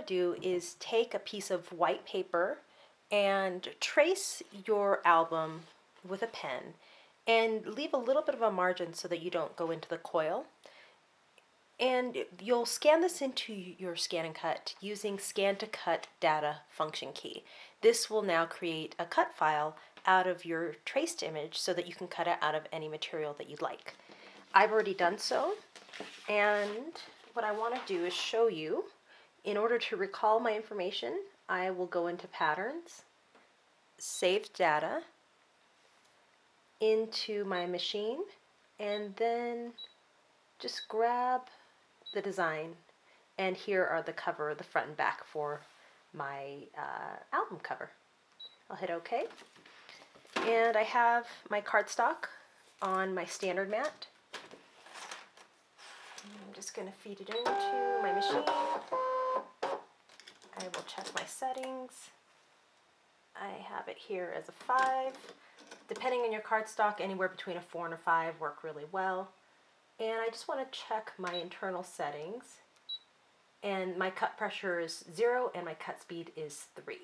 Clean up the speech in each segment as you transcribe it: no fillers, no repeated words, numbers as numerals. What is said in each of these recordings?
to do is take a piece of white paper and trace your album with a pen and leave a little bit of a margin so that you don't go into the coil. And you'll scan this into your scan and cut using scan to cut data function key. This will now create a cut file out of your traced image so that you can cut it out of any material that you'd like. I've already done so, and what I want to do is show you. In order to recall my information, I will go into Patterns, Save Data, into my machine, and then just grab the design, and here are the cover, the front and back for my album cover. I'll hit OK, and I have my cardstock on my standard mat. I'm just going to feed it into my machine. I will check my settings. I have it here as a 5. Depending on your cardstock, anywhere between a 4 and a 5 work really well. And I just want to check my internal settings. And my cut pressure is 0 and my cut speed is 3.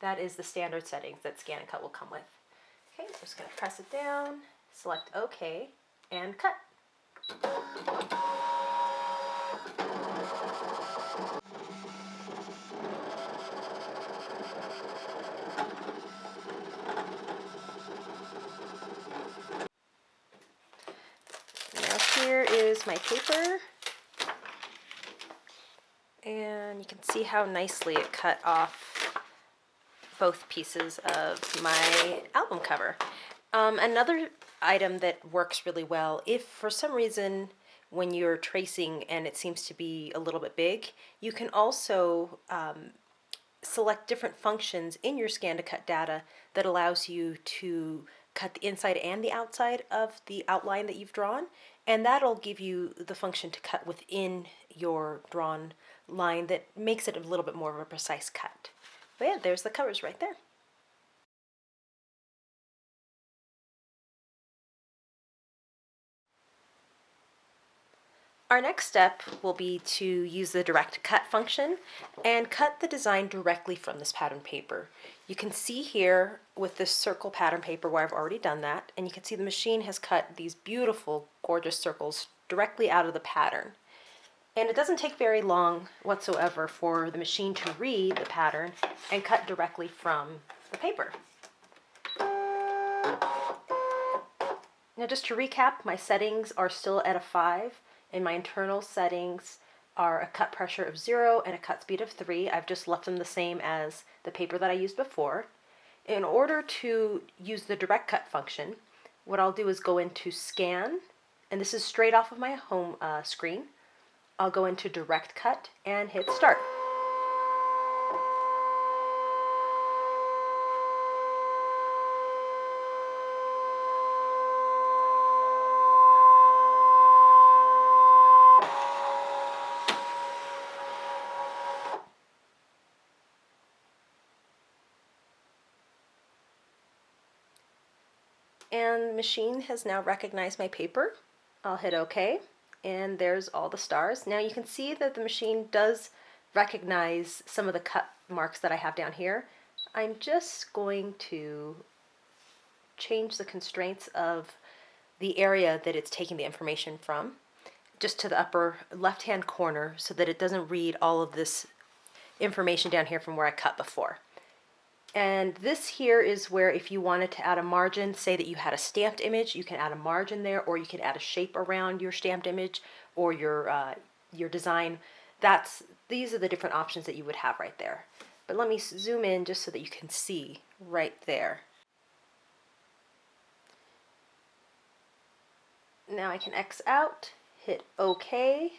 That is the standard settings that Scan and Cut will come with. Okay, I'm just going to press it down, select OK, and cut. Now here is my paper, and you can see how nicely it cut off both pieces of my album cover. Another item that works really well, if for some reason when you're tracing and it seems to be a little bit big, you can also select different functions in your scan to cut data that allows you to cut the inside and the outside of the outline that you've drawn, and that'll give you the function to cut within your drawn line that makes it a little bit more of a precise cut. But yeah, there's the covers right there. Our next step will be to use the direct cut function and cut the design directly from this pattern paper. You can see here with this circle pattern paper where I've already done that, and you can see the machine has cut these beautiful, gorgeous circles directly out of the pattern. And it doesn't take very long whatsoever for the machine to read the pattern and cut directly from the paper. Now just to recap, my settings are still at a 5, and my internal settings are a cut pressure of 0 and a cut speed of 3. I've just left them the same as the paper that I used before. In order to use the direct cut function, what I'll do is go into Scan, and this is straight off of my home screen. I'll go into Direct Cut and hit Start. And the machine has now recognized my paper. I'll hit OK, and there's all the stars. Now you can see that the machine does recognize some of the cut marks that I have down here. I'm just going to change the constraints of the area that it's taking the information from, just to the upper left-hand corner, so that it doesn't read all of this information down here from where I cut before. And this here is where if you wanted to add a margin, say that you had a stamped image, you can add a margin there, or you can add a shape around your stamped image or your design. These are the different options that you would have right there. But let me zoom in just so that you can see right there. Now I can X out, hit OK,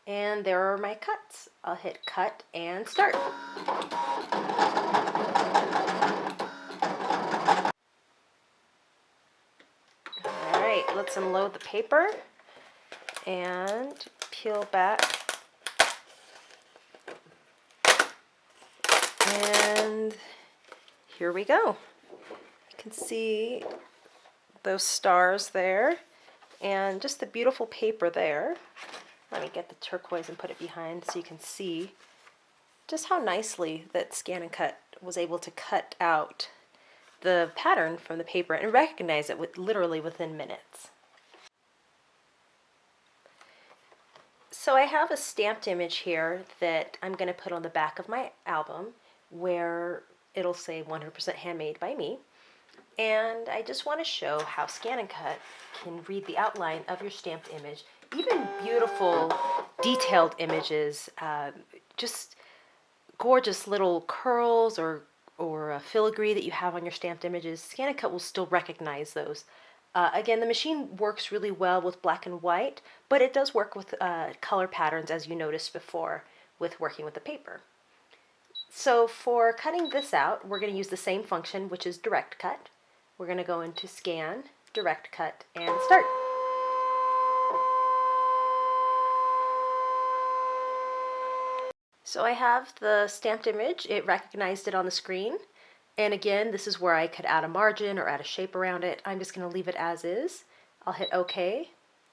and there are my cuts. I'll hit Cut and Start. Alright, let's unload the paper and peel back. And here we go. You can see those stars there and just the beautiful paper there. Let me get the turquoise and put it behind so you can see just how nicely that Scan and Cut was able to cut out the pattern from the paper and recognize it literally within minutes. So I have a stamped image here that I'm going to put on the back of my album where it'll say 100% handmade by me. And I just want to show how Scan and Cut can read the outline of your stamped image. Even beautiful, detailed images, just gorgeous little curls or filigree that you have on your stamped images, Scan and Cut will still recognize those. Again, the machine works really well with black and white, but it does work with color patterns, as you noticed before with working with the paper. So for cutting this out, we're going to use the same function, which is Direct Cut. We're going to go into Scan, Direct Cut, and Start. So I have the stamped image. It recognized it on the screen. And again, this is where I could add a margin or add a shape around it. I'm just going to leave it as is. I'll hit OK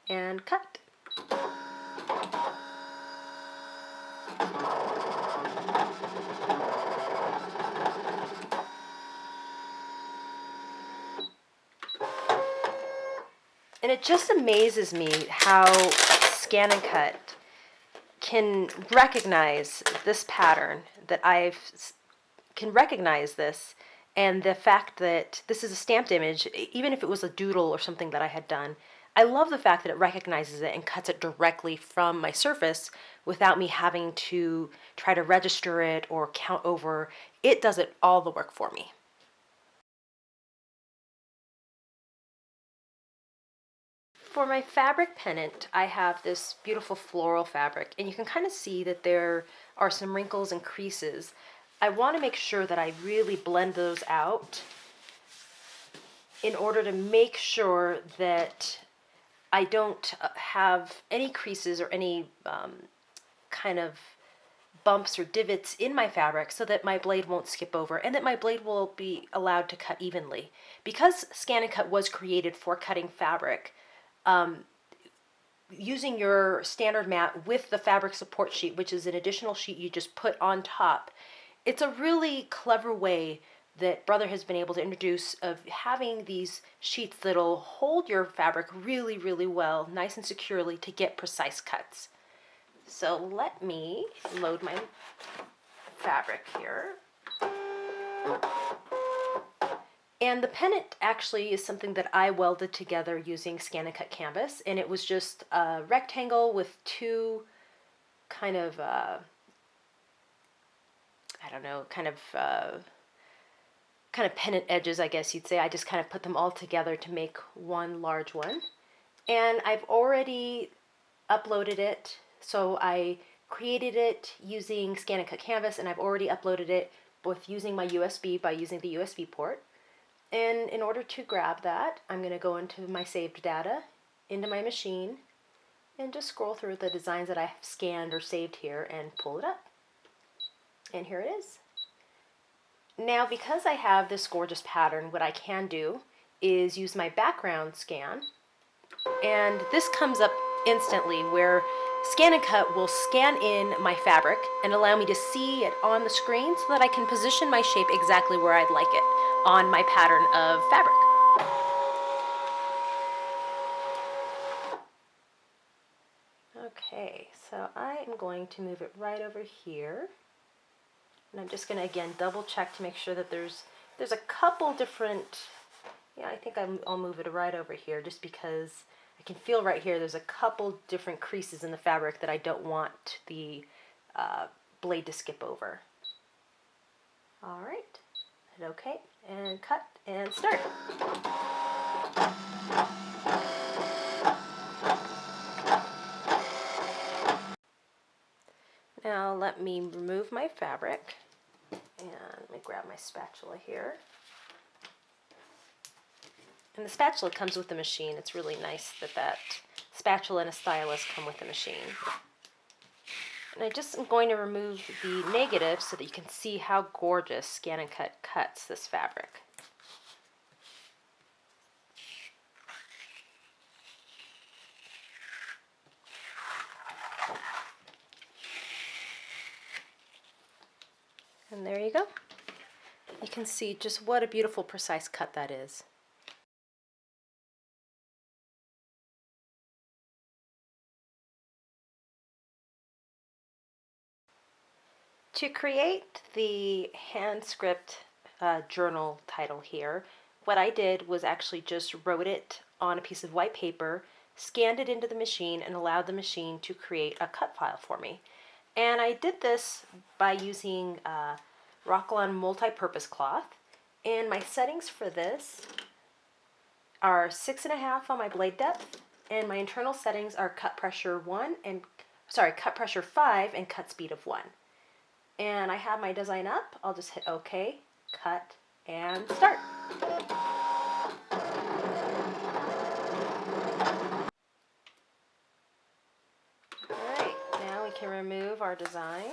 and cut. And it just amazes me how Scan and Cut can recognize this pattern that can recognize this, and the fact that this is a stamped image, even if it was a doodle or something that I had done, I love the fact that it recognizes it and cuts it directly from my surface without me having to try to register it or count over. It does it all the work for me. For my fabric pennant, I have this beautiful floral fabric, and you can kind of see that there are some wrinkles and creases. I want to make sure that I really blend those out in order to make sure that I don't have any creases or any kind of bumps or divots in my fabric, so that my blade won't skip over and that my blade will be allowed to cut evenly. Because Scan and Cut was created for cutting fabric, using your standard mat with the fabric support sheet, which is an additional sheet you just put on top, it's a really clever way that Brother has been able to introduce of having these sheets that'll hold your fabric really, really well, nice and securely, to get precise cuts. So let me load my fabric here. And the pennant actually is something that I welded together using Scan and Cut canvas, and it was just a rectangle with two kind of, I don't know, kind of pennant edges, I guess you'd say. I just kind of put them all together to make one large one. And I've already uploaded it, so I created it using Scan and Cut canvas, and I've already uploaded it with using my USB by using the USB port. And in order to grab that, I'm going to go into my saved data, into my machine, and just scroll through the designs that I have scanned or saved here and pull it up. And here it is. Now, because I have this gorgeous pattern, what I can do is use my background scan, and this comes up instantly where Scan and Cut will scan in my fabric and allow me to see it on the screen so that I can position my shape exactly where I'd like it on my pattern of fabric. Okay, so I am going to move it right over here. And I'm just going to again double check to make sure that there's a couple different, I think I'll move it right over here just because I can feel right here there's a couple different creases in the fabric that I don't want the blade to skip over. All right, hit OK and cut and start. Now let me remove my fabric, and let me grab my spatula here. And the spatula comes with the machine. It's really nice that that spatula and a stylus come with the machine. And I just am going to remove the negative so that you can see how gorgeous Scan and Cut cuts this fabric. And there you go. You can see just what a beautiful, precise cut that is. To create the hand script journal title here, what I did was actually just wrote it on a piece of white paper, scanned it into the machine, and allowed the machine to create a cut file for me. And I did this by using Rocklon multi-purpose cloth. And my settings for this are 6.5 on my blade depth, and my internal settings are cut pressure 5 and cut speed of 1. And I have my design up. I'll just hit OK, cut, and start. Alright, now we can remove our design.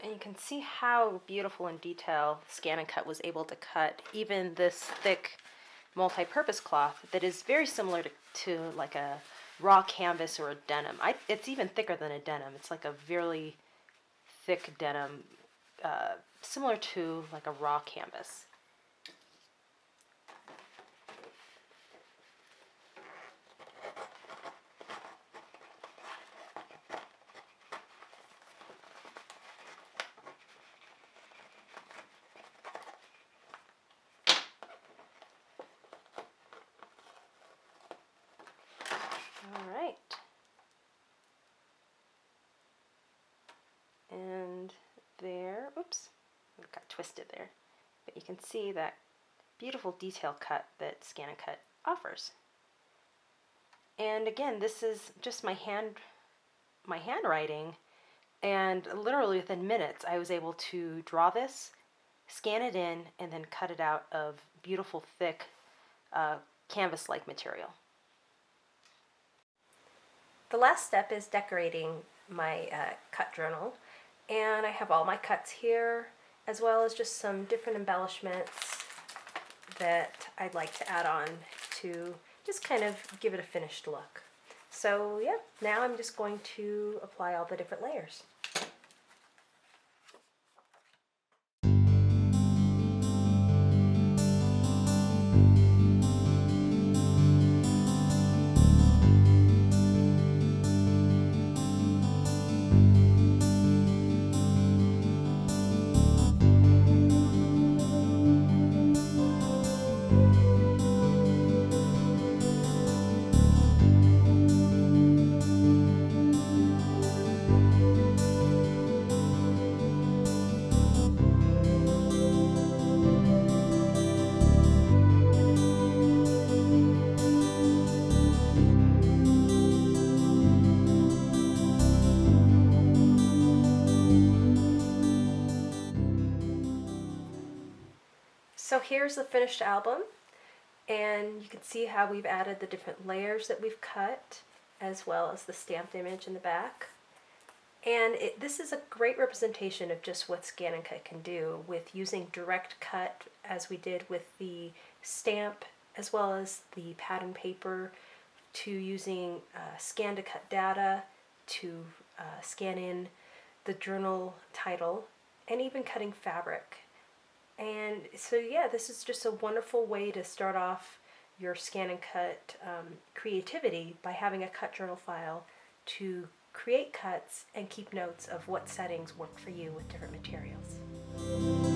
And you can see how beautiful in detail Scan and Cut was able to cut even this thick multi-purpose cloth that is very similar to like a raw canvas or a denim. It's even thicker than a denim. It's like a really thick denim, similar to like a raw canvas. All right. And there, oops, it got twisted there. But you can see that beautiful detail cut that Scan and Cut offers. And again, this is just my handwriting, and literally within minutes I was able to draw this, scan it in, and then cut it out of beautiful thick canvas-like material. The last step is decorating my cut journal, and I have all my cuts here, as well as just some different embellishments that I'd like to add on to just kind of give it a finished look. So yeah, now I'm just going to apply all the different layers. So here's the finished album, and you can see how we've added the different layers that we've cut, as well as the stamped image in the back. And this is a great representation of just what Scan and Cut can do with using direct cut, as we did with the stamp, as well as the pattern paper, to using scan to cut data, to scan in the journal title, and even cutting fabric. And so yeah, this is just a wonderful way to start off your Scan and Cut creativity by having a cut journal file to create cuts and keep notes of what settings work for you with different materials.